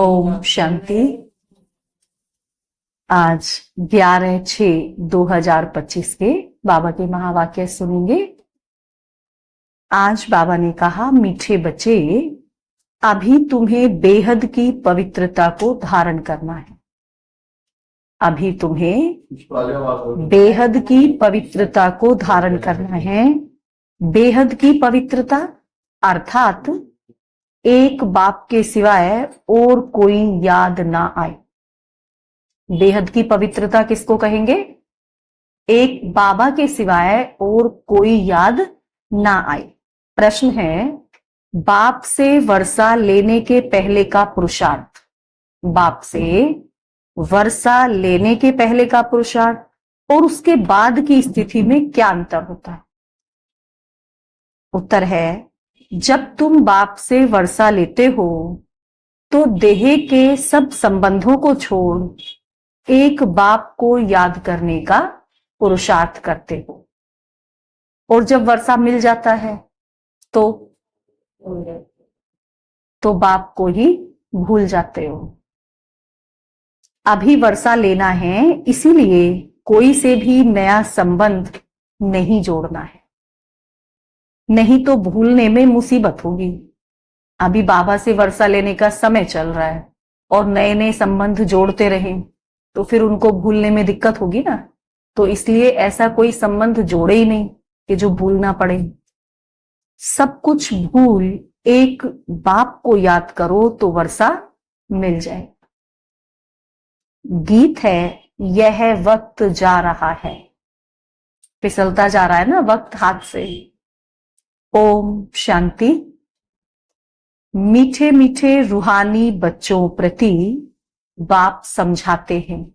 ओम शांति। आज 11/6/2025 के बाबा के महावाक्य सुनेंगे। आज बाबा ने कहा, मीठे बच्चे, अभी तुम्हें बेहद की पवित्रता को धारण करना है। अभी तुम्हें बेहद की पवित्रता को धारण करना है। बेहद की पवित्रता अर्थात एक बाप के सिवाय और कोई याद ना आए। बेहद की पवित्रता किसको कहेंगे? एक बाबा के सिवाय और कोई याद ना आए। प्रश्न है, बाप से वर्षा लेने के पहले का पुरुषार्थ, बाप से वर्षा लेने के पहले का पुरुषार्थ और उसके बाद की स्थिति में क्या अंतर होता है? उत्तर है, जब तुम बाप से वर्षा लेते हो तो देह के सब संबंधों को छोड़ एक बाप को याद करने का पुरुषार्थ करते हो, और जब वर्षा मिल जाता है तो बाप को ही भूल जाते हो। अभी वर्षा लेना है, इसीलिए कोई से भी नया संबंध नहीं जोड़ना है, नहीं तो भूलने में मुसीबत होगी। अभी बाबा से वर्षा लेने का समय चल रहा है और नए नए संबंध जोड़ते रहें तो फिर उनको भूलने में दिक्कत होगी ना। तो इसलिए ऐसा कोई संबंध जोड़े ही नहीं कि जो भूलना पड़े। सब कुछ भूल एक बाप को याद करो तो वर्षा मिल जाए। गीत है, यह वक्त जा रहा है, फिसलता जा रहा है ना वक्त हाथ से। ओम शांति। मीठे मीठे रूहानी बच्चों प्रति बाप समझाते हैं,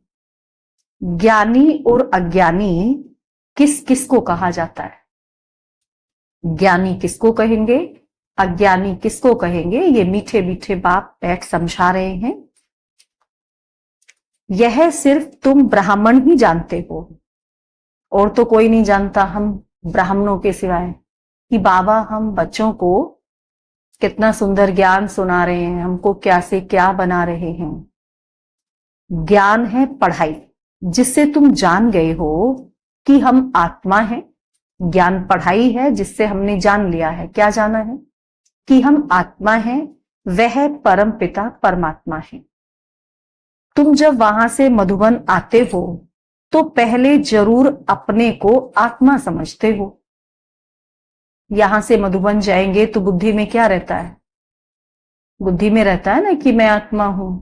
ज्ञानी और अज्ञानी किस किस को कहा जाता है। ज्ञानी किसको कहेंगे, अज्ञानी किसको कहेंगे, ये मीठे मीठे बाप बैठ समझा रहे हैं। यह सिर्फ तुम ब्राह्मण ही जानते हो, और तो कोई नहीं जानता हम ब्राह्मणों के सिवाय, कि बाबा हम बच्चों को कितना सुंदर ज्ञान सुना रहे हैं, हमको क्या से क्या बना रहे हैं। ज्ञान है पढ़ाई, जिससे तुम जान गए हो कि हम आत्मा हैं। ज्ञान पढ़ाई है जिससे हमने जान लिया है। क्या जाना है? कि हम आत्मा हैं, वह परम पिता परमात्मा है। तुम जब वहां से मधुबन आते हो तो पहले जरूर अपने को आत्मा समझते हो। यहां से मधुबन जाएंगे तो बुद्धि में क्या रहता है? बुद्धि में रहता है ना कि मैं आत्मा हूं।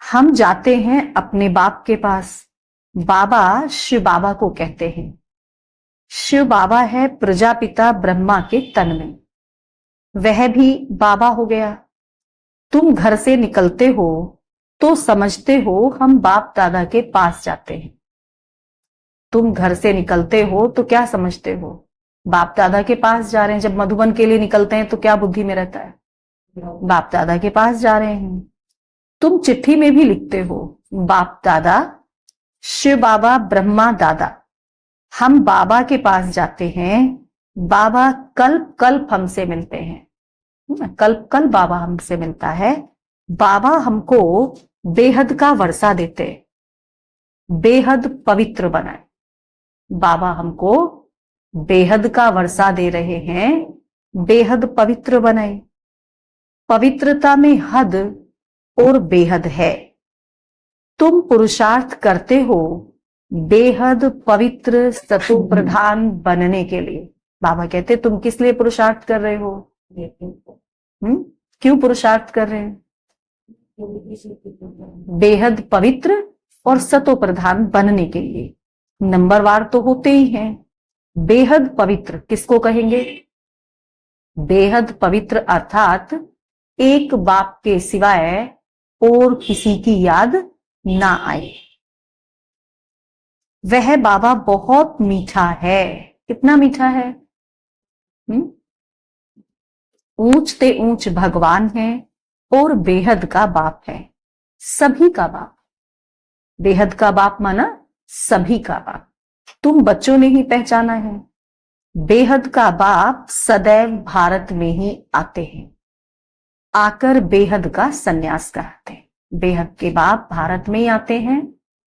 हम जाते हैं अपने बाप के पास। बाबा शिव बाबा को कहते हैं। शिव बाबा है प्रजापिता ब्रह्मा के तन में, वह भी बाबा हो गया। तुम घर से निकलते हो तो समझते हो हम बाप दादा के पास जाते हैं। तुम घर से निकलते हो तो क्या समझते हो? बाप दादा के पास जा रहे हैं। जब मधुबन के लिए निकलते हैं तो क्या बुद्धि में रहता है? बाप दादा के पास जा रहे हैं। तुम चिट्ठी में भी लिखते हो, बाप दादा शिव बाबा ब्रह्मा दादा, हम बाबा के पास जाते हैं। बाबा कल्प कल्प हमसे मिलते हैं, कल्प कल्प बाबा हमसे मिलता है। बाबा हमको बेहद का वर्षा देते, बेहद पवित्र बनाए। बाबा हमको बेहद का वर्षा दे रहे हैं, बेहद पवित्र बनाए। पवित्रता में हद और बेहद है। तुम पुरुषार्थ करते हो बेहद पवित्र सतो प्रधान बनने के लिए। बाबा कहते तुम किस लिए पुरुषार्थ कर रहे हो? क्यों पुरुषार्थ कर रहे हैं? बेहद पवित्र और सतो प्रधान बनने के लिए। नंबरवार तो होते ही हैं। बेहद पवित्र किसको कहेंगे? बेहद पवित्र अर्थात एक बाप के सिवाय और किसी की याद ना आए। वह बाबा बहुत मीठा है। कितना मीठा है? ऊंच ते ऊंच भगवान है और बेहद का बाप है, सभी का बाप। बेहद का बाप माना सभी का बाप। तुम बच्चों ने ही पहचाना है। बेहद का बाप सदैव भारत में ही आते हैं। आकर बेहद का सन्यास कराते हैं। बेहद के बाप भारत में ही आते हैं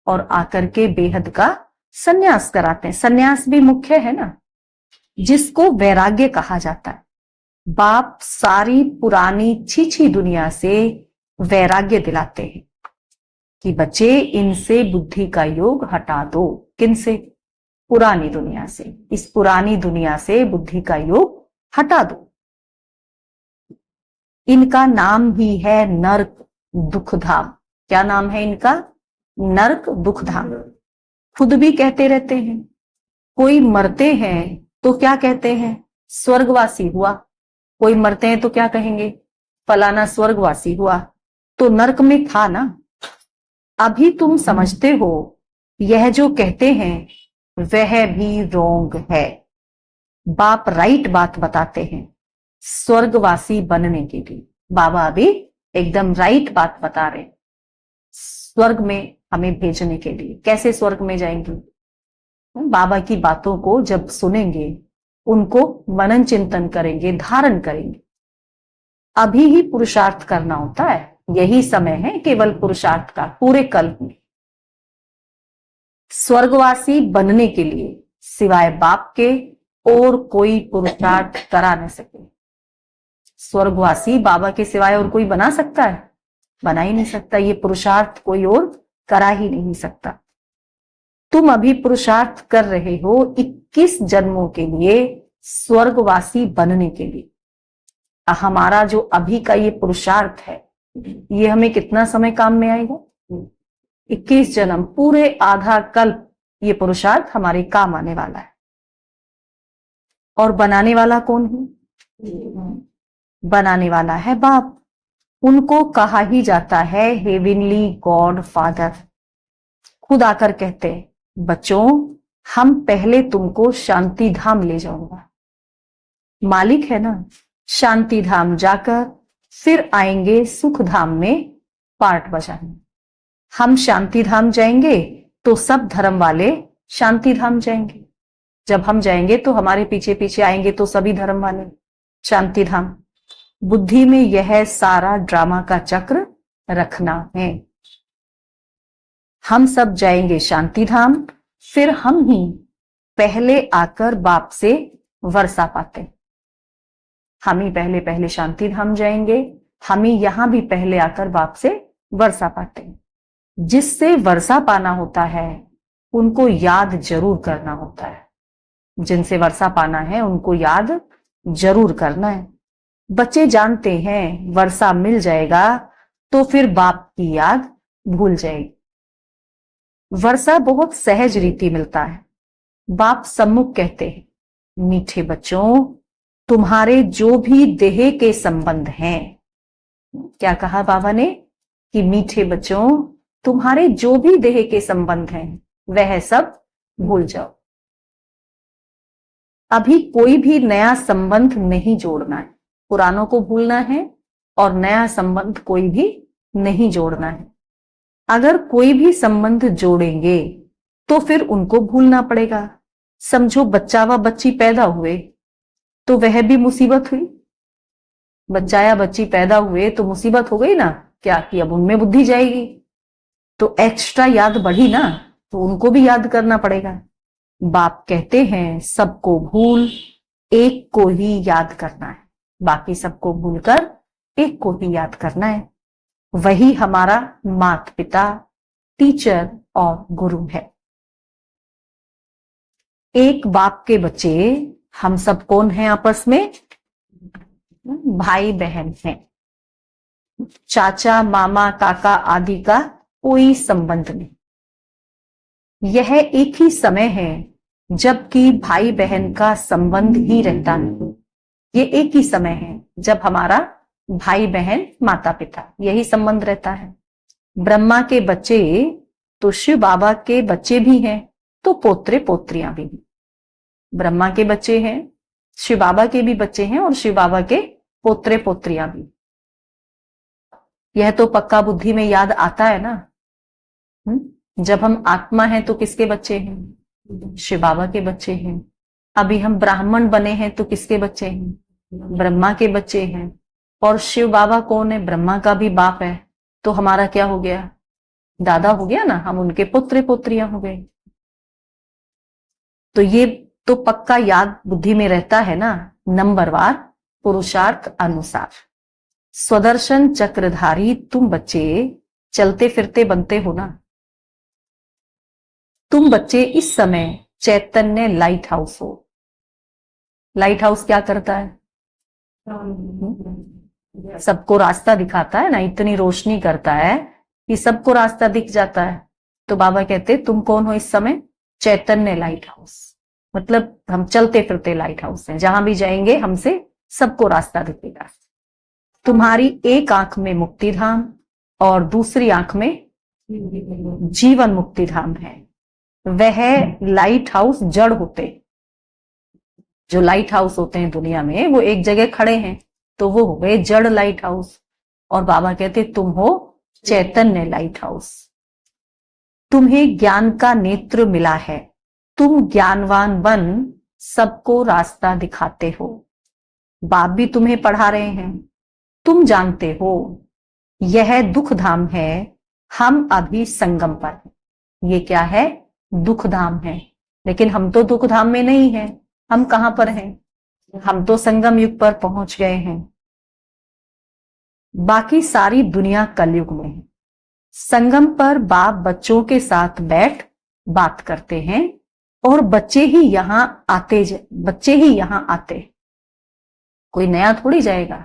और आकर के बेहद का सन्यास कराते हैं। सन्यास भी मुख्य है ना, जिसको वैराग्य कहा जाता है। बाप सारी पुरानी छीछी दुनिया से वैराग्य दिलाते हैं कि बच्चे इनसे बुद्धि का योग हटा दो। किनसे? पुरानी दुनिया से। इस पुरानी दुनिया से बुद्धि का योग हटा दो। इनका नाम ही है नरक दुखधाम। क्या नाम है इनका? नरक दुखधाम। खुद भी कहते रहते हैं। कोई मरते हैं तो क्या कहते हैं? स्वर्गवासी हुआ। कोई मरते हैं तो क्या कहेंगे? फलाना स्वर्गवासी हुआ। तो नरक में था ना। अभी तुम समझते हो यह जो कहते हैं वह भी रोंग है। बाप राइट बात बताते हैं स्वर्गवासी बनने के लिए। बाबा अभी एकदम राइट बात बता रहे हैं स्वर्ग में हमें भेजने के लिए। कैसे स्वर्ग में जाएंगे? बाबा की बातों को जब सुनेंगे, उनको मनन चिंतन करेंगे, धारण करेंगे, अभी ही पुरुषार्थ करना होता है। यही समय है केवल पुरुषार्थ का पूरे कल्प में। स्वर्गवासी बनने के लिए सिवाय बाप के और कोई पुरुषार्थ करा न सके। स्वर्गवासी बाबा के सिवाय और कोई बना सकता है? बना ही नहीं सकता। ये पुरुषार्थ कोई और करा ही नहीं सकता। तुम अभी पुरुषार्थ कर रहे हो 21 जन्मों के लिए स्वर्गवासी बनने के लिए। हमारा जो अभी का ये पुरुषार्थ है, ये हमें कितना समय काम में आएगा? 21 जन्म, पूरे आधा कल्प ये पुरुषार्थ हमारे काम आने वाला है। और बनाने वाला कौन है? बनाने वाला है बाप। उनको कहा ही जाता है हेवनली गॉड फादर। खुद आकर कहते हैं बच्चों, हम पहले तुमको शांति धाम ले जाऊंगा। मालिक है ना। शांति धाम जाकर फिर आएंगे सुख धाम में पार्ट बजाने। हम शांति धाम जाएंगे तो सब धर्म वाले शांति धाम जाएंगे। जब हम जाएंगे तो हमारे पीछे पीछे आएंगे तो सभी धर्म वाले शांति धाम। बुद्धि में यह सारा ड्रामा का चक्र रखना है। हम सब जाएंगे शांति धाम, फिर हम ही पहले आकर बाप से वर्षा पाते। हम ही पहले पहले शांति धाम जाएंगे, हम ही यहां भी पहले आकर बाप से वर्षा पाते हैं। जिससे वर्षा पाना होता है उनको याद जरूर करना होता है। जिनसे वर्षा पाना है उनको याद जरूर करना है। बच्चे जानते हैं वर्षा मिल जाएगा तो फिर बाप की याद भूल जाएगी। वर्षा बहुत सहज रीति मिलता है। बाप सम्मुख कहते हैं मीठे बच्चों, तुम्हारे जो भी देह के संबंध हैं। क्या कहा बाबा ने? कि मीठे बच्चों, तुम्हारे जो भी देह के संबंध हैं वह सब भूल जाओ। अभी कोई भी नया संबंध नहीं जोड़ना है। पुरानों को भूलना है और नया संबंध कोई भी नहीं जोड़ना है। अगर कोई भी संबंध जोड़ेंगे तो फिर उनको भूलना पड़ेगा। समझो बच्चा व बच्ची पैदा हुए तो वह भी मुसीबत हुई। बच्चा या बच्ची पैदा हुए तो मुसीबत हो गई ना। क्या कि अब उनमें बुद्धि जाएगी तो एक्स्ट्रा याद बढ़ी ना, तो उनको भी याद करना पड़ेगा। बाप कहते हैं सबको भूल एक को ही याद करना है। बाकी सबको भूलकर एक को ही याद करना है। वही हमारा माता पिता, टीचर और गुरु है। एक बाप के बच्चे हम सब कौन हैं आपस में? भाई बहन हैं। चाचा, मामा, काका आदि का कोई संबंध नहीं। यह एक ही समय है जबकि भाई बहन का संबंध ही रहता है। ये एक ही समय है जब हमारा भाई बहन, माता पिता, यही संबंध रहता है। ब्रह्मा के बच्चे तो शिव बाबा के बच्चे भी हैं, तो पोत्रे पोत्रियां भी हैं। ब्रह्मा के बच्चे हैं, शिव बाबा के भी बच्चे हैं और शिव बाबा के पोत्रे पोत्रियां भी। यह तो पक्का बुद्धि में याद आता है ना। जब हम आत्मा हैं तो किसके बच्चे हैं? शिव बाबा के बच्चे हैं। अभी हम ब्राह्मण बने हैं तो किसके बच्चे हैं? ब्रह्मा के बच्चे हैं। और शिव बाबा कौन है? ब्रह्मा का भी बाप है। तो हमारा क्या हो गया? दादा हो गया ना, हम उनके पुत्र पुत्रियां हो गए। तो ये तो पक्का याद बुद्धि में रहता है ना, नंबरवार पुरुषार्थ अनुसार। स्वदर्शन चक्रधारी तुम बच्चे चलते फिरते बनते हो ना। तुम बच्चे इस समय चैतन्य लाइट हाउस हो। लाइट हाउस क्या करता है? सबको रास्ता दिखाता है ना, इतनी रोशनी करता है कि सबको रास्ता दिख जाता है। तो बाबा कहते तुम कौन हो इस समय? चैतन्य लाइट हाउस। मतलब हम चलते फिरते लाइट हाउस हैं, जहां भी जाएंगे हमसे सबको रास्ता दिखेगा। तुम्हारी एक आंख में मुक्ति धाम और दूसरी आंख में जीवन मुक्ति धाम है। वह लाइट हाउस जड़ होते, जो लाइट हाउस होते हैं दुनिया में वो एक जगह खड़े हैं, तो वो हो गए जड़ लाइट हाउस। और बाबा कहते तुम हो चैतन्य लाइट हाउस। तुम्हें ज्ञान का नेत्र मिला है, तुम ज्ञानवान बन सबको रास्ता दिखाते हो। बाप भी तुम्हें पढ़ा रहे हैं। तुम जानते हो यह दुख धाम है, हम अभी संगम पर हैं। ये क्या है? दुख धाम है। लेकिन हम तो दुख धाम में नहीं हैं। हम कहां पर हैं? हम तो संगम युग पर पहुंच गए हैं। बाकी सारी दुनिया कलयुग में है। संगम पर बाप बच्चों के साथ बैठ बात करते हैं और बच्चे ही यहां आते। कोई नया थोड़ी जाएगा।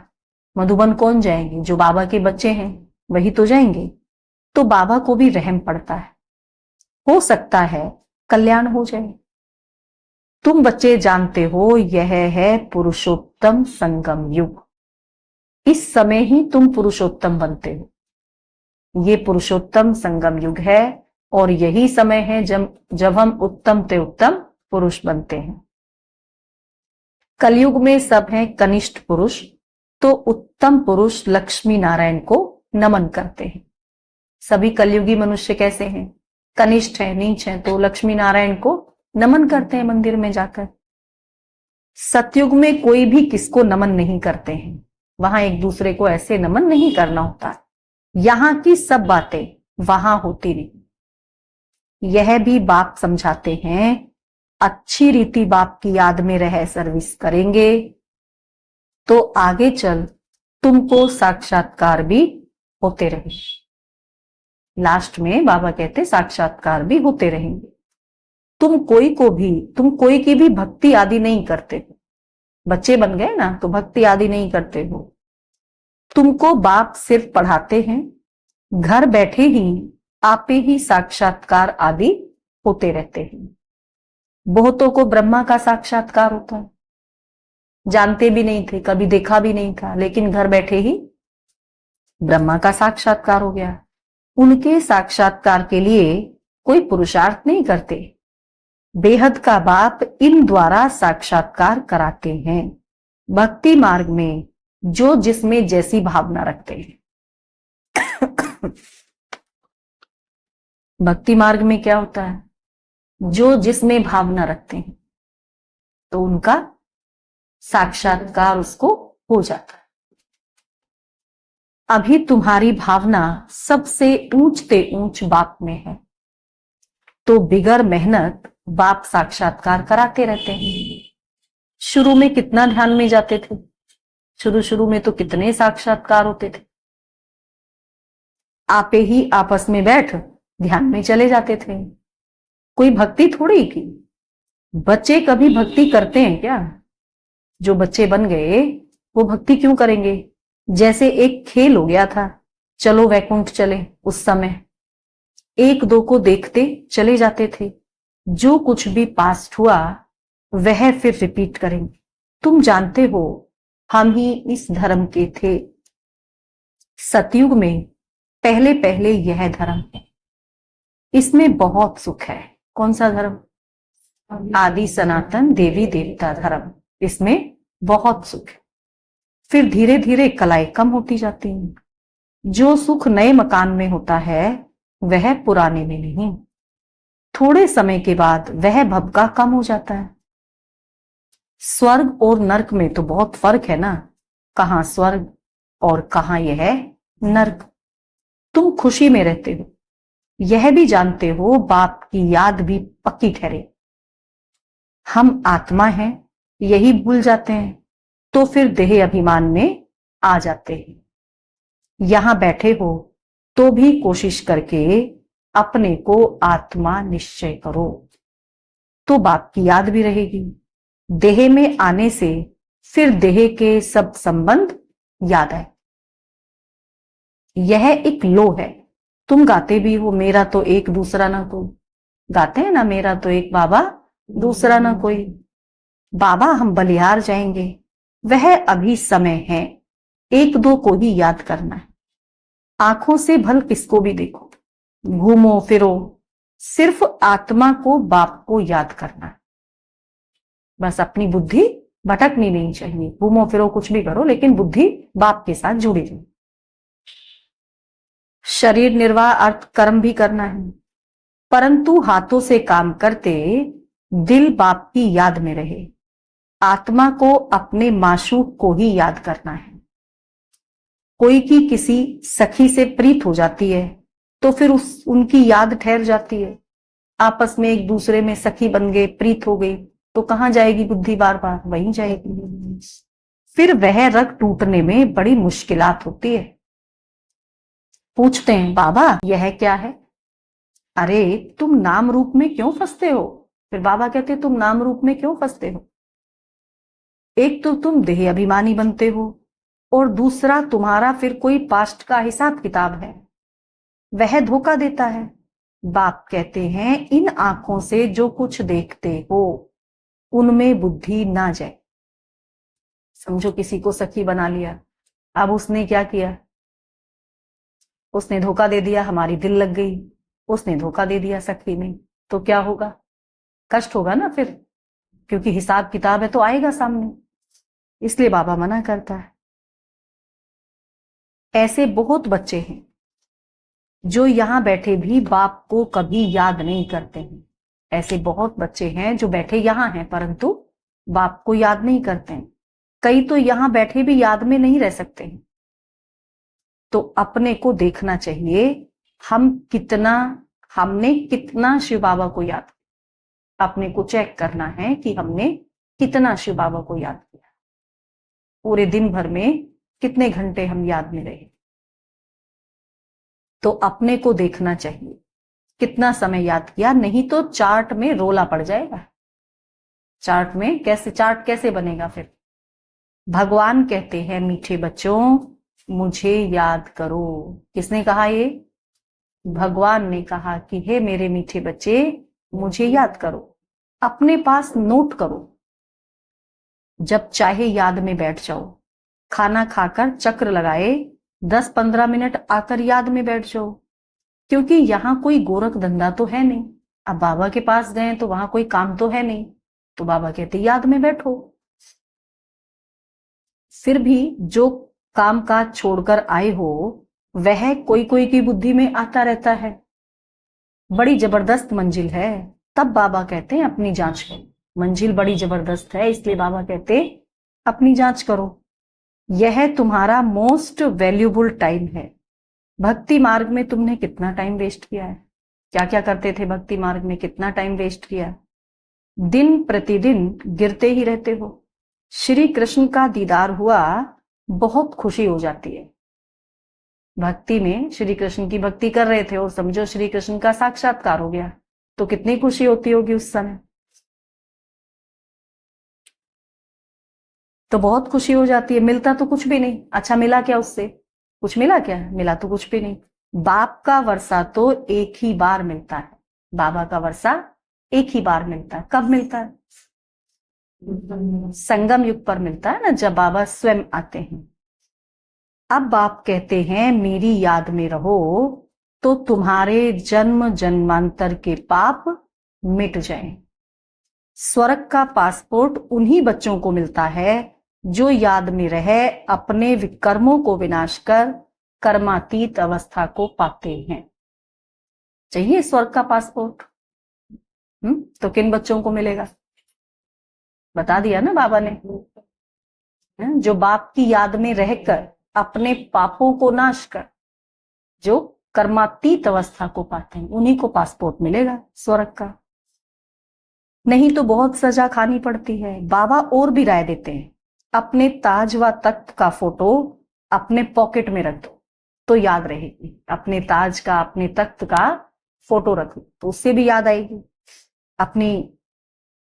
मधुबन कौन जाएंगे? जो बाबा के बच्चे हैं वही तो जाएंगे। तो बाबा को भी रहम पड़ता है, हो सकता है कल्याण हो जाए। तुम बच्चे जानते हो यह है पुरुषोत्तम संगम युग। इस समय ही तुम पुरुषोत्तम बनते हो। ये पुरुषोत्तम संगम युग है और यही समय है जब हम उत्तम से उत्तम पुरुष बनते हैं। कलयुग में सब हैं कनिष्ठ पुरुष, तो उत्तम पुरुष लक्ष्मी नारायण को नमन करते हैं। सभी कलयुगी मनुष्य कैसे हैं? कनिष्ठ हैं, नीच हैं, तो लक्ष्मी नारायण को नमन करते हैं मंदिर में जाकर। सतयुग में कोई भी किसको नमन नहीं करते हैं। वहां एक दूसरे को ऐसे नमन नहीं करना होता। यहां की सब बातें वहां होती नहीं। यह भी बाप समझाते हैं, अच्छी रीति बाप की याद में रह सर्विस करेंगे तो आगे चल तुमको साक्षात्कार भी होते रहेंगे। लास्ट में बाबा कहते साक्षात्कार भी होते रहेंगे। तुम कोई की भी भक्ति आदि नहीं करते हो। बच्चे बन गए ना तो भक्ति आदि नहीं करते हो। तुमको बाप सिर्फ पढ़ाते हैं, घर बैठे ही आपे ही साक्षात्कार आदि होते रहते हैं। बहुतों को ब्रह्मा का साक्षात्कार होता है, जानते भी नहीं थे, कभी देखा भी नहीं था, लेकिन घर बैठे ही ब्रह्मा का साक्षात्कार हो गया। उनके साक्षात्कार के लिए कोई पुरुषार्थ नहीं करते। बेहद का बाप इन द्वारा साक्षात्कार कराते हैं। भक्ति मार्ग में जो जिसमें जैसी भावना रखते हैं। भक्ति मार्ग में क्या होता है? जो जिसमें भावना रखते हैं तो उनका साक्षात्कार उसको हो जाता है। अभी तुम्हारी भावना सबसे ऊंचते ऊंच बाप में है, तो बिगर मेहनत बाप साक्षात्कार कराते रहते हैं। शुरू में कितना ध्यान में जाते थे? शुरू में तो कितने साक्षात्कार होते थे। आपे ही आपस में बैठ ध्यान में चले जाते थे। कोई भक्ति थोड़ी की। बच्चे कभी भक्ति करते हैं क्या? जो बच्चे बन गए वो भक्ति क्यों करेंगे? जैसे एक खेल हो गया था, चलो वैकुंठ चले। उस समय एक दो को देखते चले जाते थे। जो कुछ भी पास्ट हुआ वह फिर रिपीट करेंगे। तुम जानते हो हम ही इस धर्म के थे। सतयुग में पहले पहले यह धर्म है। इसमें बहुत सुख है। कौन सा धर्म? आदि सनातन देवी देवता धर्म। इसमें बहुत सुख है। फिर धीरे धीरे कलाएं कम होती जाती हैं। जो सुख नए मकान में होता है वह पुराने में नहीं। थोड़े समय के बाद वह भबका कम हो जाता है। स्वर्ग और नरक में तो बहुत फर्क है ना। कहां स्वर्ग और कहां यह नर्क। तुम खुशी में रहते हो, यह भी जानते हो बाप की याद भी पक्की ठहरे। हम आत्मा हैं यही भूल जाते हैं, तो फिर देह अभिमान में आ जाते हैं। यहां बैठे हो तो भी कोशिश करके अपने को आत्मा निश्चय करो, तो बाप की याद भी रहेगी। देह में आने से फिर देह के सब संबंध याद आए। यह एक लो है। तुम गाते भी हो, मेरा तो एक दूसरा ना कोई। गाते हैं ना, मेरा तो एक बाबा दूसरा ना कोई। बाबा हम बलिहार जाएंगे, वह अभी समय है, एक दो को ही याद करना है। आंखों से भल किसको भी देखो, घूमो फिरो, सिर्फ आत्मा को बाप को याद करना है। बस अपनी बुद्धि भटकनी नहीं चाहिए। घूमो फिरो कुछ भी करो, लेकिन बुद्धि बाप के साथ जुड़ी रहे। शरीर निर्वाह अर्थ कर्म भी करना है, परंतु हाथों से काम करते दिल बाप की याद में रहे। आत्मा को अपने माशूक को ही याद करना है। कोई की किसी सखी से प्रीत हो जाती है तो फिर उनकी याद ठहर जाती है। आपस में एक दूसरे में सखी बन गए, प्रीत हो गई, तो कहां जाएगी बुद्धि? बार बार वहीं जाएगी। फिर वह रग टूटने में बड़ी मुश्किलात होती है। पूछते हैं बाबा यह क्या है? अरे तुम नाम रूप में क्यों फंसते हो? फिर बाबा कहते तुम नाम रूप में क्यों फंसते हो? एक तो तुम देह अभिमानी बनते हो, और दूसरा तुम्हारा फिर कोई पास्ट का हिसाब किताब है, वह धोखा देता है। बाप कहते हैं इन आंखों से जो कुछ देखते हो उनमें बुद्धि ना जाए। समझो किसी को सखी बना लिया, अब उसने क्या किया? उसने धोखा दे दिया, हमारी दिल लग गई, उसने धोखा दे दिया सखी में, तो क्या होगा? कष्ट होगा ना फिर, क्योंकि हिसाब किताब है तो आएगा सामने। इसलिए बाबा मना करता है। ऐसे बहुत बच्चे हैं जो यहां बैठे भी बाप को कभी याद नहीं करते हैं। ऐसे बहुत बच्चे हैं जो बैठे यहां हैं परंतु बाप को याद नहीं करते हैं। कई तो यहां बैठे भी याद में नहीं रह सकते हैं। तो अपने को देखना चाहिए हमने कितना शिव बाबा को याद किया। अपने को चेक करना है कि हमने कितना शिव बाबा को याद किया। पूरे दिन भर में कितने घंटे हम याद में रहे, तो अपने को देखना चाहिए कितना समय याद किया। नहीं तो चार्ट में रोला पड़ जाएगा। चार्ट कैसे बनेगा फिर? भगवान कहते हैं मीठे बच्चों मुझे याद करो। किसने कहा ये? भगवान ने कहा कि हे मेरे मीठे बच्चे मुझे याद करो। अपने पास नोट करो, जब चाहे याद में बैठ जाओ। खाना खाकर चक्र लगाए 10-15 मिनट आकर याद में बैठ जाओ, क्योंकि यहां कोई गोरख धंधा तो है नहीं। अब बाबा के पास गए तो वहां कोई काम तो है नहीं, तो बाबा कहते याद में बैठो। फिर भी जो काम काज छोड़कर आए हो वह कोई कोई की बुद्धि में आता रहता है। बड़ी जबरदस्त मंजिल है, तब बाबा कहते हैं अपनी जांच करो। मंजिल बड़ी जबरदस्त है, इसलिए बाबा कहते अपनी जांच करो। यह तुम्हारा मोस्ट वैल्यूबल टाइम है। भक्ति मार्ग में तुमने कितना टाइम वेस्ट किया है? क्या क्या करते थे भक्ति मार्ग में? कितना टाइम वेस्ट किया? दिन प्रतिदिन गिरते ही रहते हो। श्री कृष्ण का दीदार हुआ, बहुत खुशी हो जाती है। भक्ति में श्री कृष्ण की भक्ति कर रहे थे और समझो श्री कृष्ण का साक्षात्कार हो गया, तो कितनी खुशी होती होगी उस समय। तो बहुत खुशी हो जाती है। मिलता तो कुछ भी नहीं। अच्छा मिला क्या उससे? कुछ मिला क्या? मिला तो कुछ भी नहीं। बाप का वर्षा तो एक ही बार मिलता है। बाबा का वर्षा एक ही बार मिलता है। कब मिलता है? संगम युग पर मिलता है ना, जब बाबा स्वयं आते हैं। अब बाप कहते हैं मेरी याद में रहो तो तुम्हारे जन्म जन्मांतर के पाप मिट जाएं। स्वर्ग का पासपोर्ट उन्हीं बच्चों को मिलता है जो याद में रहे अपने विकर्मों को विनाश कर कर्मातीत अवस्था को पाते हैं। चाहिए स्वर्ग का पासपोर्ट? तो किन बच्चों को मिलेगा? बता दिया ना बाबा ने। जो बाप की याद में रहकर अपने पापों को नाश कर, जो कर्मातीत अवस्था को पाते हैं उन्हीं को पासपोर्ट मिलेगा स्वर्ग का, नहीं तो बहुत सजा खानी पड़ती है। बाबा और भी राय देते हैं, अपने ताज व तख्त का फोटो अपने पॉकेट में रख दो तो याद रहेगी। अपने ताज का, अपने तख्त का फोटो रख लो तो उससे भी याद आएगी,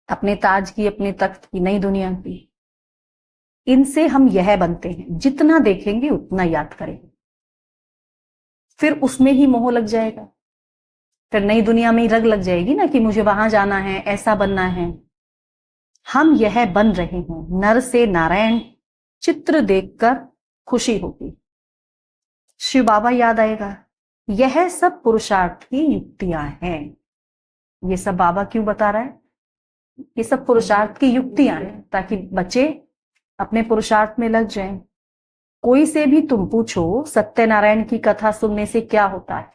अपने ताज की, अपने तख्त की, नई दुनिया की। इनसे हम यह बनते हैं, जितना देखेंगे उतना याद करेंगे, फिर उसमें ही मोह लग जाएगा, फिर नई दुनिया में ही रग लग जाएगी ना कि मुझे वहां जाना है, ऐसा बनना है। हम यह बन रहे हैं, नर से नारायण चित्र देखकर खुशी होगी, शिव बाबा याद आएगा। यह सब पुरुषार्थ की युक्तियां हैं। ये सब बाबा क्यों बता रहा है? ये सब पुरुषार्थ की युक्तियां हैं ताकि बच्चे अपने पुरुषार्थ में लग जाएं। कोई से भी तुम पूछो सत्यनारायण की कथा सुनने से क्या होता है,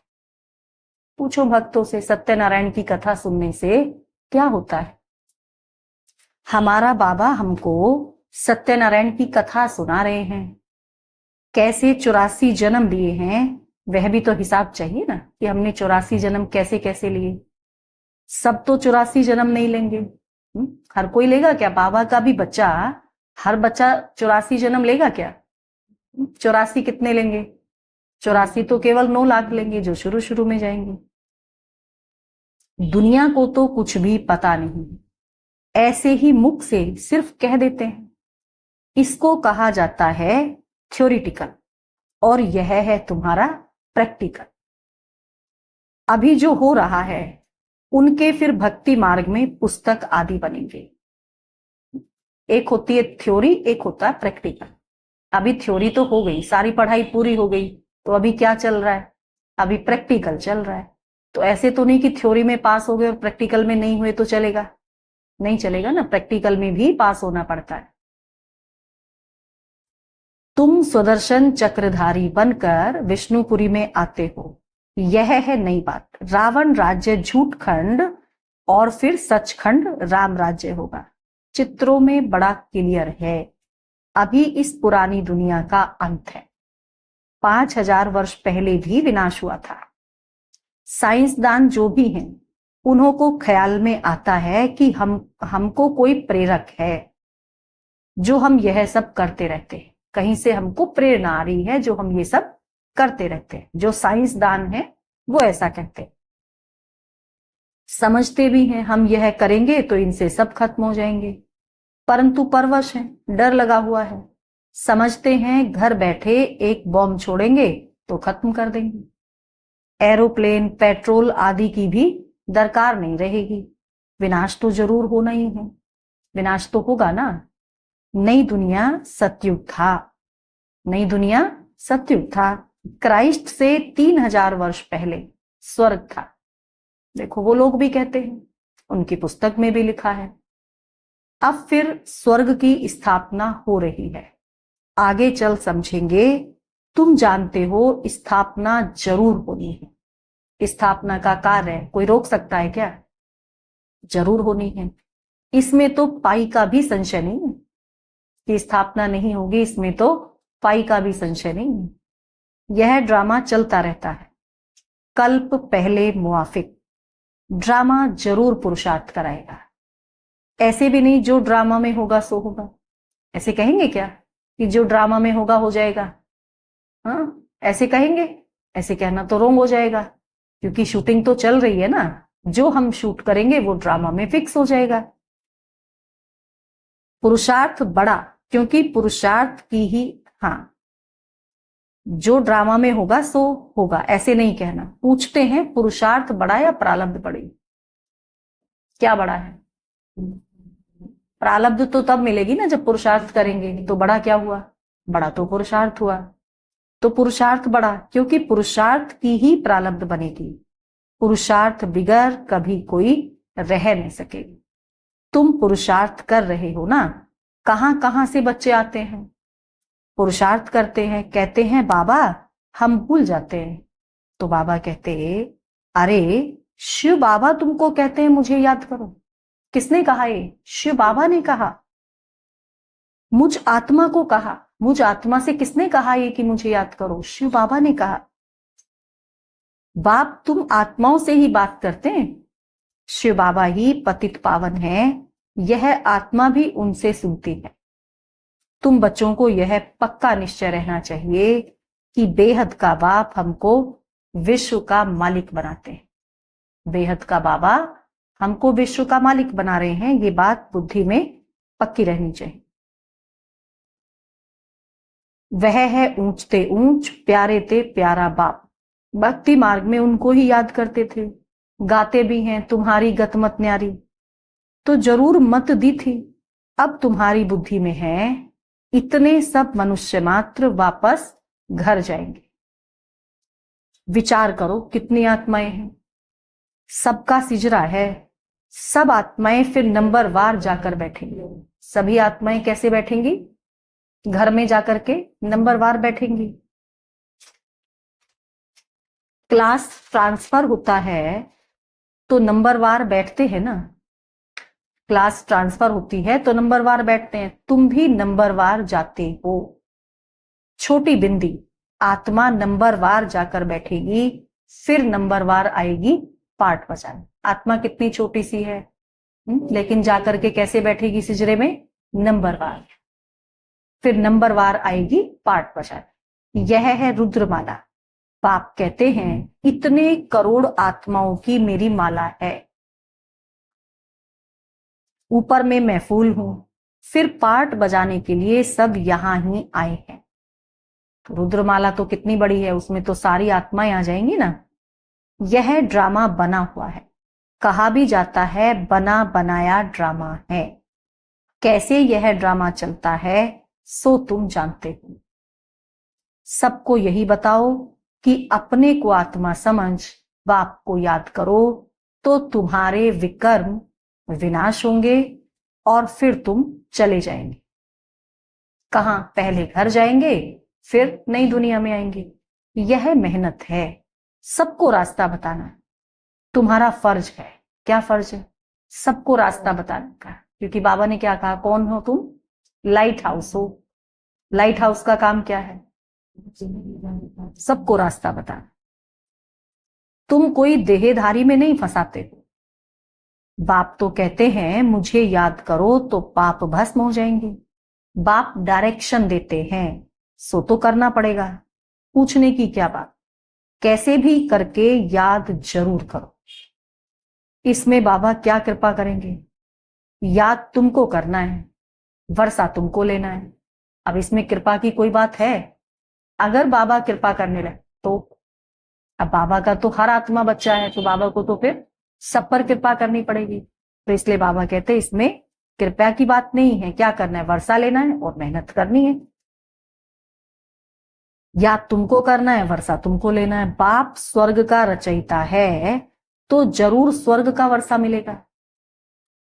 पूछो भक्तों से सत्यनारायण की कथा सुनने से क्या होता है। हमारा बाबा हमको सत्यनारायण की कथा सुना रहे हैं, कैसे 84 जन्म लिए हैं, वह भी तो हिसाब चाहिए ना कि हमने 84 जन्म कैसे कैसे लिए। सब तो 84 जन्म नहीं लेंगे, हर कोई लेगा क्या? बाबा का भी बच्चा, हर बच्चा 84 जन्म लेगा क्या? 84 कितने लेंगे? 84 तो केवल 9 लाख लेंगे जो शुरू शुरू में जाएंगे। दुनिया को तो कुछ भी पता नहीं, ऐसे ही मुख से सिर्फ कह देते हैं। इसको कहा जाता है थ्योरिटिकल और यह है तुम्हारा प्रैक्टिकल। अभी जो हो रहा है उनके फिर भक्ति मार्ग में पुस्तक आदि बनेंगे। एक होती है थ्योरी, एक होता है प्रैक्टिकल। अभी थ्योरी तो हो गई, सारी पढ़ाई पूरी हो गई, तो अभी क्या चल रहा है? अभी प्रैक्टिकल चल रहा है। तो ऐसे तो नहीं कि थ्योरी में पास हो गए और प्रैक्टिकल में नहीं हुए तो चलेगा, नहीं चलेगा ना, प्रैक्टिकल में भी पास होना पड़ता है। तुम सुदर्शन चक्रधारी बनकर विष्णुपुरी में आते हो, यह है नई बात। रावण राज्य झूठ खंड और फिर सचखंड राम राज्य होगा। चित्रों में बड़ा क्लियर है। अभी इस पुरानी दुनिया का अंत है। 5000 वर्ष पहले भी विनाश हुआ था। साइंसदान जो भी हैं उन्हों को ख्याल में आता है कि हमको कोई प्रेरक है जो हम यह सब करते रहते हैं, कहीं से हमको प्रेरणा आ रही है जो हम ये सब करते रहते हैं। जो साइंसदान है वो ऐसा कहते हैं, समझते भी हैं हम यह करेंगे तो इनसे सब खत्म हो जाएंगे, परंतु परवश है, डर लगा हुआ है। समझते हैं घर बैठे एक बॉम्ब छोड़ेंगे तो खत्म कर देंगे, एरोप्लेन, पेट्रोल आदि की भी दरकार नहीं रहेगी। विनाश तो जरूर होना ही है, विनाश तो होगा ना। नई दुनिया सतयुग था, नई दुनिया सतयुग था। क्राइस्ट से 3000 वर्ष पहले स्वर्ग था। देखो वो लोग भी कहते हैं, उनकी पुस्तक में भी लिखा है। अब फिर स्वर्ग की स्थापना हो रही है, आगे चल समझेंगे। तुम जानते हो स्थापना जरूर होनी है। स्थापना का कार्य कोई रोक सकता है क्या? जरूर होनी है। इसमें तो पाई का भी संशय नहीं है कि स्थापना नहीं होगी, इसमें तो पाई का भी संशय नहीं है। यह ड्रामा चलता रहता है, कल्प पहले मुआफिक। ड्रामा जरूर पुरुषार्थ कराएगा। ऐसे भी नहीं जो ड्रामा में होगा सो होगा। ऐसे कहेंगे क्या कि जो ड्रामा में होगा हो जाएगा? हाँ, ऐसे कहेंगे? ऐसे कहना तो रोंग हो जाएगा, क्योंकि शूटिंग तो चल रही है ना। जो हम शूट करेंगे वो ड्रामा में फिक्स हो जाएगा। पुरुषार्थ बड़ा, क्योंकि पुरुषार्थ की ही, हाँ, जो ड्रामा में होगा सो होगा, ऐसे नहीं कहना। पूछते हैं पुरुषार्थ बड़ा या प्रारब्ध बड़ी? क्या बड़ा है? प्रारब्ध तो तब मिलेगी ना जब पुरुषार्थ करेंगे, तो बड़ा क्या हुआ? बड़ा तो पुरुषार्थ हुआ। तो पुरुषार्थ बड़ा, क्योंकि पुरुषार्थ की ही प्रारब्ध बनेगी। पुरुषार्थ बिगर कभी कोई रह नहीं सकेगी। तुम पुरुषार्थ कर रहे हो ना, कहां कहां से बच्चे आते हैं, पुरुषार्थ करते हैं, कहते हैं बाबा हम भूल जाते हैं। तो बाबा कहते अरे शिव बाबा तुमको कहते हैं मुझे याद करो। किसने कहा? ये शिव बाबा ने कहा। मुझ आत्मा को कहा, मुझ आत्मा से किसने कहा ये कि मुझे याद करो? शिव बाबा ने कहा। बाप तुम आत्माओं से ही बात करते हैं, शिव बाबा ही पतित पावन है, यह आत्मा भी उनसे सुनती है। तुम बच्चों को यह पक्का निश्चय रहना चाहिए कि बेहद का बाप हमको विश्व का मालिक बनाते हैं। बेहद का बाबा हमको विश्व का मालिक बना रहे हैं, ये बात बुद्धि में पक्की रहनी चाहिए। वह है ऊंचते ऊंच, प्यारे ते प्यारा बाप। भक्ति मार्ग में उनको ही याद करते थे, गाते भी हैं तुम्हारी गतमत न्यारी, तो जरूर मत दी थी, अब तुम्हारी बुद्धि में है, इतने सब मनुष्य मात्र वापस घर जाएंगे। विचार करो कितनी आत्माएं हैं, सबका सिजरा है, सब आत्माएं फिर नंबर वार जाकर बैठेंगी। सभी आत्माएं कैसे बैठेंगी? घर में जाकर के नंबर वार बैठेंगी। क्लास ट्रांसफर होता है तो नंबर वार बैठते हैं ना, क्लास ट्रांसफर होती है तो नंबर वार बैठते हैं। तुम भी नंबर वार जाते हो। छोटी बिंदी आत्मा नंबर वार जाकर बैठेगी, फिर नंबर वार आएगी पाठ बजाने। आत्मा कितनी छोटी सी है, लेकिन जाकर के कैसे बैठेगी सिजरे में? नंबर वार। फिर नंबर वार आएगी पाठ बजाने। यह है रुद्रमाला। बाप कहते हैं इतने करोड़ आत्माओं की मेरी माला है, ऊपर में मैं फूल हूं, फिर पाठ बजाने के लिए सब यहां ही आए हैं। तो रुद्रमाला तो कितनी बड़ी है, उसमें तो सारी आत्माएं आ जाएंगी ना। यह ड्रामा बना हुआ है, कहा भी जाता है बना बनाया ड्रामा है। कैसे यह ड्रामा चलता है सो तुम जानते हो। सबको यही बताओ कि अपने को आत्मा समझ बाप को याद करो, तो तुम्हारे विकर्म विनाश होंगे और फिर तुम चले जाएंगे। कहां? पहले घर जाएंगे, फिर नई दुनिया में आएंगे। यह मेहनत है, सबको रास्ता बताना तुम्हारा फर्ज है। क्या फर्ज है? सबको रास्ता बताने का। क्योंकि बाबा ने क्या कहा? कौन हो तुम? लाइट हाउस हो। लाइट हाउस का काम क्या है? सबको रास्ता बताना। तुम कोई देहधारी में नहीं फंसाते हो। बाप तो कहते हैं मुझे याद करो तो पाप भस्म हो जाएंगे। बाप डायरेक्शन देते हैं, सो तो करना पड़ेगा। पूछने की क्या बात, कैसे भी करके याद जरूर करो। इसमें बाबा क्या कृपा करेंगे? याद तुमको करना है, वर्षा तुमको लेना है। अब इसमें कृपा की कोई बात है? अगर बाबा कृपा करने लगे तो, अब बाबा का तो हर आत्मा बच्चा है, तो बाबा को तो फिर सब पर कृपा करनी पड़ेगी। तो इसलिए बाबा कहते हैं इसमें कृपा की बात नहीं है। क्या करना है? वर्षा लेना है और मेहनत करनी है। याद तुमको करना है, वर्षा तुमको लेना है। बाप स्वर्ग का रचयिता है तो जरूर स्वर्ग का वर्षा मिलेगा।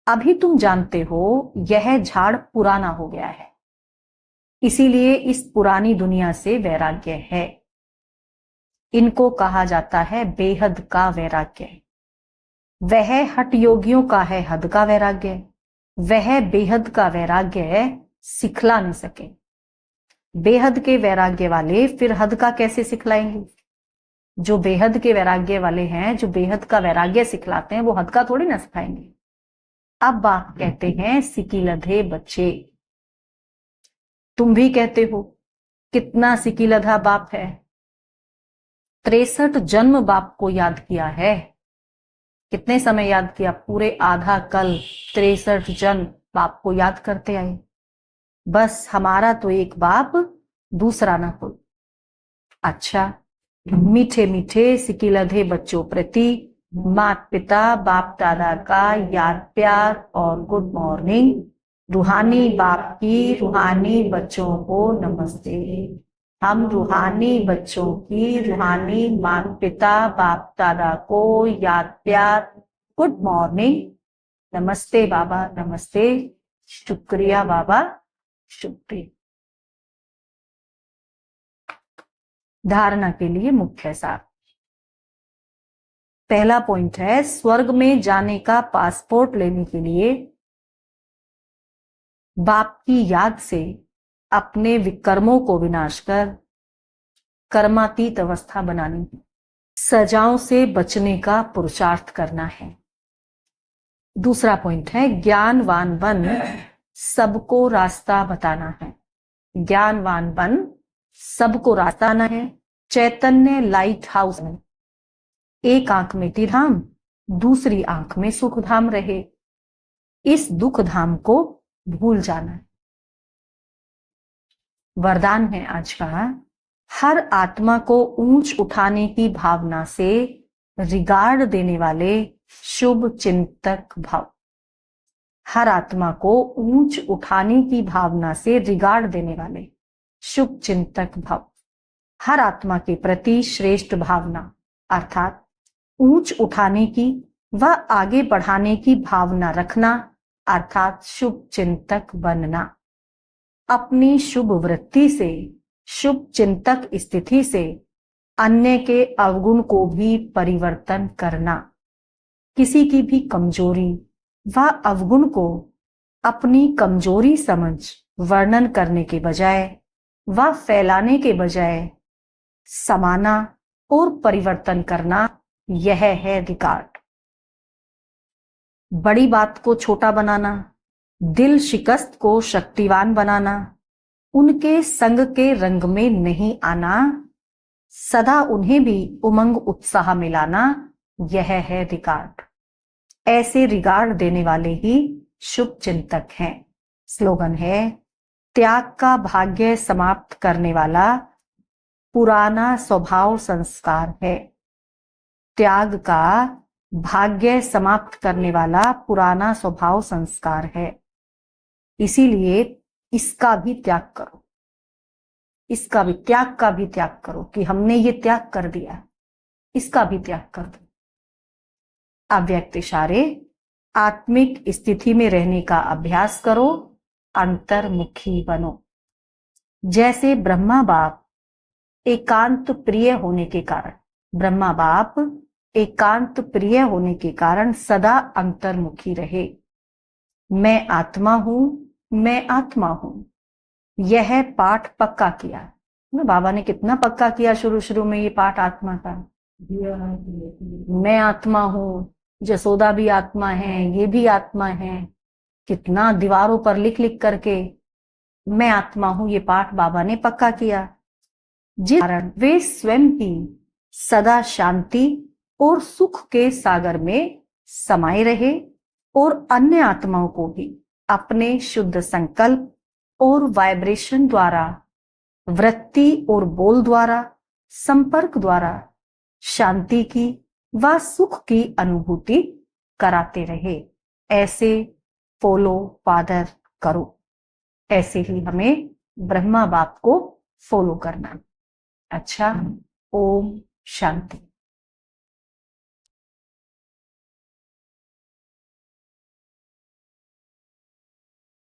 अभी तुम जानते हो यह झाड़ पुराना हो गया है, इसीलिए इस पुरानी दुनिया से वैराग्य है। इनको कहा जाता है बेहद का वैराग्य। वह हठ योगियों का है हद का वैराग्य। वह बेहद का वैराग्य सिखला नहीं सके। बेहद के वैराग्य वाले फिर हद का कैसे सिखलाएंगे? जो बेहद के वैराग्य वाले हैं, जो बेहद का वैराग्य सिखलाते हैं, वो हद का थोड़ी ना सिखाएंगे। अब बाप कहते हैं सिकीलधे बच्चे, तुम भी कहते हो कितना सिकीलधा बाप है। 63 जन्म बाप को याद किया है। कितने समय याद किया? पूरे आधा कल 63 जन्म बाप को याद करते आए। बस हमारा तो एक बाप, दूसरा ना कोई। अच्छा, मीठे मीठे सिकीलधे बच्चों प्रति माता पिता बाप दादा का याद प्यार और गुड मॉर्निंग। रूहानी बाप की रूहानी बच्चों को नमस्ते। हम रूहानी बच्चों की रूहानी माता पिता बाप दादा को याद प्यार गुड मॉर्निंग। नमस्ते बाबा, नमस्ते। शुक्रिया बाबा, शुक्रिया। धारणा के लिए मुख्य सार। पहला पॉइंट है स्वर्ग में जाने का पासपोर्ट लेने के लिए बाप की याद से अपने विकर्मों को विनाश कर कर्मातीत अवस्था बनानी है। सजाओं से बचने का पुरुषार्थ करना है। दूसरा पॉइंट है ज्ञानवान बन सबको रास्ता बताना है। ज्ञानवान बन सबको रास्ता आना है। चैतन्य लाइट हाउस में एक आंख में तीधाम, दूसरी आंख में सुख धाम रहे। इस दुख धाम को भूल जाना है। वरदान है आज का, हर आत्मा को ऊंच उठाने की भावना से रिगार्ड देने वाले शुभ चिंतक भाव। हर आत्मा को ऊंच उठाने की भावना से रिगार्ड देने वाले शुभ चिंतक भाव। हर आत्मा के प्रति श्रेष्ठ भावना अर्थात ऊंच उठाने की व आगे बढ़ाने की भावना रखना अर्थात शुभ चिंतक बनना। अपनी शुभ वृत्ति से, शुभ चिंतक स्थिति से अन्य के अवगुण को भी परिवर्तन करना। किसी की भी कमजोरी व अवगुण को अपनी कमजोरी समझ वर्णन करने के बजाय व फैलाने के बजाय समाना और परिवर्तन करना, यह है रिगार्ड। बड़ी बात को छोटा बनाना, दिल शिकस्त को शक्तिवान बनाना, उनके संग के रंग में नहीं आना, सदा उन्हें भी उमंग उत्साह मिलाना, यह है रिगार्ड। ऐसे रिगार्ड देने वाले ही शुभ चिंतक हैं। स्लोगन है, त्याग का भाग्य समाप्त करने वाला पुराना स्वभाव संस्कार है। त्याग का भाग्य समाप्त करने वाला पुराना स्वभाव संस्कार है। इसीलिए इसका भी त्याग करो, इसका भी त्याग का भी त्याग करो कि हमने ये त्याग कर दिया, इसका भी त्याग कर दो। अव्यक्त इशारे, आत्मिक स्थिति में रहने का अभ्यास करो, अंतर्मुखी बनो। जैसे ब्रह्मा बाप एकांत प्रिय होने के कारण, ब्रह्मा बाप एकांत प्रिय होने के कारण सदा अंतर्मुखी रहे। मैं आत्मा हूं, मैं आत्मा हूं, यह पाठ पक्का किया। बाबा ने कितना पक्का किया शुरू शुरू में ये पाठ आत्मा का। मैं आत्मा हूं, जसोदा भी आत्मा है, ये भी आत्मा है। कितना दीवारों पर लिख लिख करके मैं आत्मा हूं ये पाठ बाबा ने पक्का किया। जिस कारण वे स्वयं ही सदा शांति और सुख के सागर में समाये रहे और अन्य आत्माओं को भी अपने शुद्ध संकल्प और वाइब्रेशन द्वारा, वृत्ति और बोल द्वारा, संपर्क द्वारा शांति की व सुख की अनुभूति कराते रहे। ऐसे फॉलो फादर करो। ऐसे ही हमें ब्रह्मा बाप को फॉलो करना। अच्छा, ओम शांति।